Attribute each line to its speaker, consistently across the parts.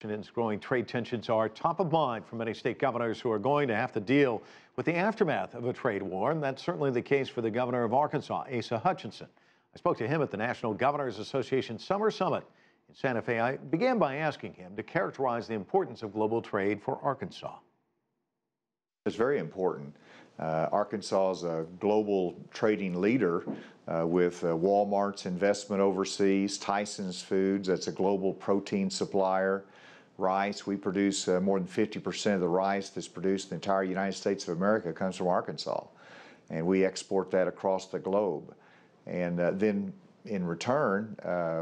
Speaker 1: Washington's growing trade tensions are top of mind for many state governors who are going to have to deal with the aftermath of a trade war, and that's certainly the case for the governor of Arkansas, Asa Hutchinson. I spoke to him at the National Governors Association Summer Summit in Santa Fe. I began by asking him to characterize the importance of global trade for Arkansas.
Speaker 2: It's very important. Arkansas is a global trading leader with Walmart's investment overseas, Tyson's Foods, that's a global protein supplier. Rice, we produce more than 50% of the rice that's produced in the entire United States of America comes from Arkansas. And we export that across the globe. And then in return,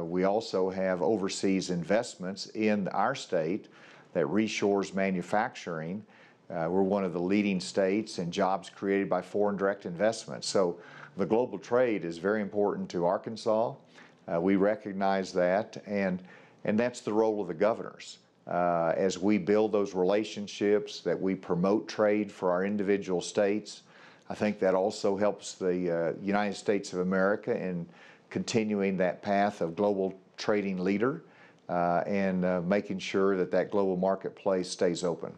Speaker 2: we also have overseas investments in our state that reshores manufacturing. We're one of the leading states in jobs created by foreign direct investment. So the global trade is very important to Arkansas. We recognize that, and that's the role of the governors. As we build those relationships, that we promote trade for our individual states, I think that also helps the United States of America in continuing that path of global trading leader and making sure that that global marketplace stays open.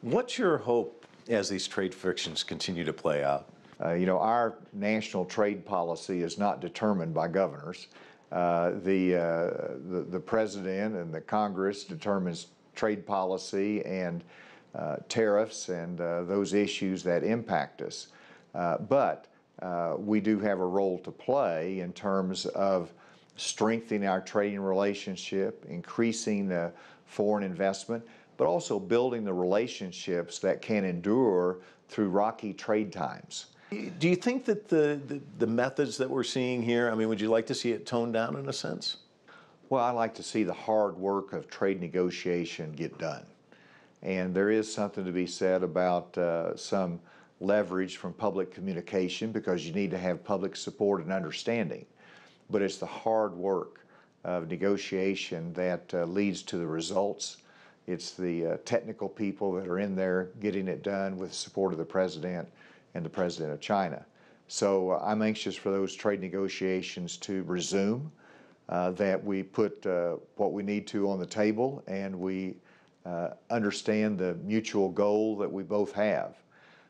Speaker 1: What's your hope as these trade frictions continue to play out?
Speaker 2: You know, our national trade policy is not determined by governors. The president and the Congress determines trade policy and tariffs and those issues that impact us. But we do have a role to play in terms of strengthening our trading relationship, increasing the foreign investment, but also building the relationships that can endure through rocky trade times.
Speaker 1: Do you think that the methods that we're seeing here, I mean, would you like to see it toned down in a sense?
Speaker 2: Well, I like to see the hard work of trade negotiation get done. And there is something to be said about some leverage from public communication, because you need to have public support and understanding. But it's the hard work of negotiation that leads to the results. It's the technical people that are in there getting it done with the support of the president and the president of China. So I'm anxious for those trade negotiations to resume, that we put what we need to on the table, and we understand the mutual goal that we both have.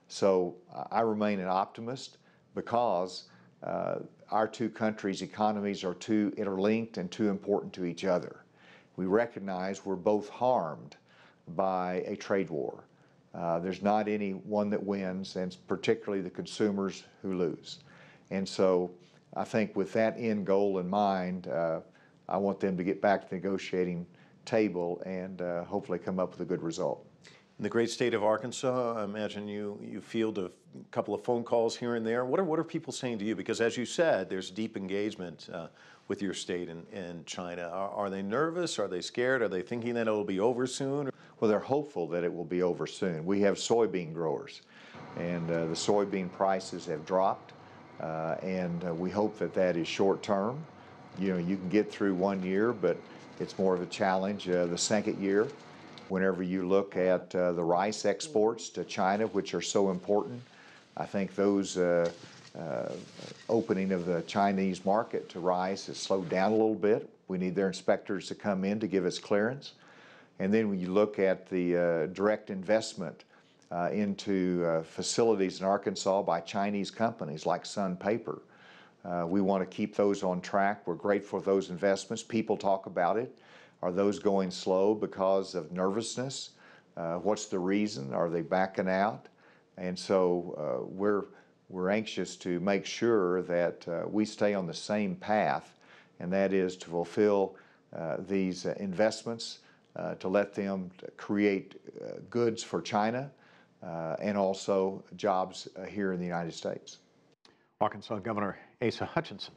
Speaker 2: So I remain an optimist, because our two countries' economies are too interlinked and too important to each other. We recognize we're both harmed by a trade war. There's not any one that wins, and particularly the consumers who lose. And so I think with that end goal in mind, I want them to get back to the negotiating table and hopefully come up with a good result.
Speaker 1: In the great state of Arkansas, I imagine you field a couple of phone calls here and there. What are people saying to you? Because as you said, there's deep engagement with your state and China. Are they nervous? Are they scared? Are they thinking that it'll be over soon?
Speaker 2: Well, they're hopeful that it will be over soon. We have soybean growers, and the soybean prices have dropped, and we hope that that is short term. You know, you can get through 1 year, but it's more of a challenge the second year. Whenever you look at the rice exports to China, which are so important, I think those opening of the Chinese market to rice has slowed down a little bit. We need their inspectors to come in to give us clearance. And then when you look at the direct investment into facilities in Arkansas by Chinese companies like Sun Paper, we want to keep those on track. We're grateful for those investments. People talk about it. Are those going slow because of nervousness? What's the reason? Are they backing out? And so we're anxious to make sure that we stay on the same path, and that is to fulfill these investments, to let them create goods for China and also jobs here in the United States.
Speaker 1: Arkansas Governor Asa Hutchinson.